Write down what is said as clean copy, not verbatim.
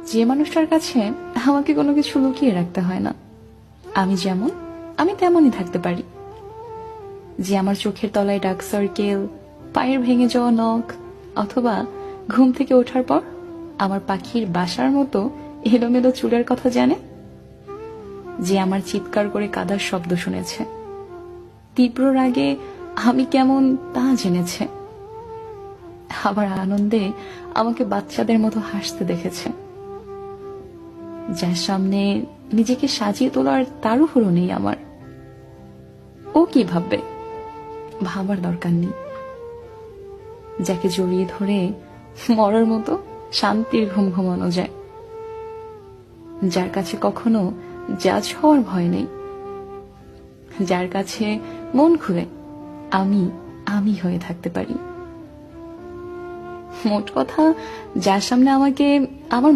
যে মানুষটার কাছে আমাকে কোনো কিছু লুকিয়ে রাখতে হয় না, আমি যেমন আমি তেমনই থাকতে পারি। যে আমার চোখের তলায় ডার্ক সার্কেল, পায়ের ভেঙে যাওয়া নখ, অথবা ঘুম থেকে ওঠার পর আমার পাখির বাসার মতো এলোমেলো চুলের কথা জানে। যে আমার চিৎকার করে কাদার শব্দ শুনেছে, তীব্র রাগে আমি কেমন তা জেনেছে, আবার আনন্দে আমাকে বাচ্চাদের মতো হাসতে দেখেছে। যার সামনে নিজেকে সাজিয়ে তোলার তাড়াহুড়ো নেই আমার। ও কি ভাববে, ভাবার দরকার নেই। যাকে জড়িয়ে ধরে মরার মতো শান্তির ঘুম ঘুমানো যায়, যার কাছে কখনো জাজ হওয়ার ভয় নেই, যার কাছে মন খুলে আমি আমি হয়ে থাকতে পারি। মোট কথা, যার সামনে আমাকে আমার